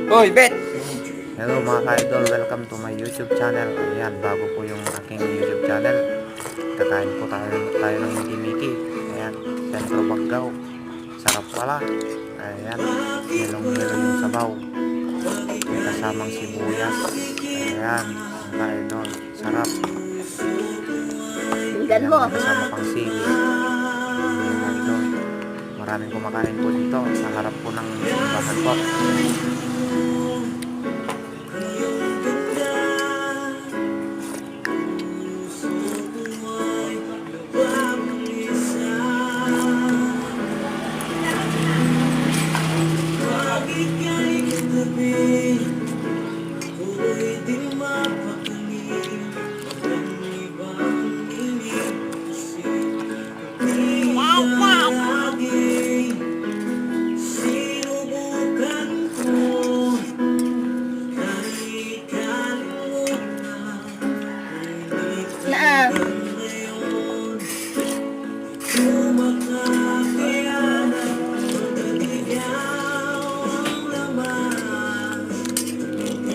Hoy, Bet! Hello mga ka-idol, welcome to my YouTube channel. Ayan, bago po yung aking YouTube channel. Kakain po tayo ng Miki-Miki. Ayan, Centro Baggaw. Sarap pala. Ayan, nilong-nilo yung sabaw. May kasamang sibuyas. Ayan, mga ka-idol, sarap. Tingnan Ayan, mo. may kasama pang sili. Mga idol, maraming kumakain po dito sa harap po ng simbahan po.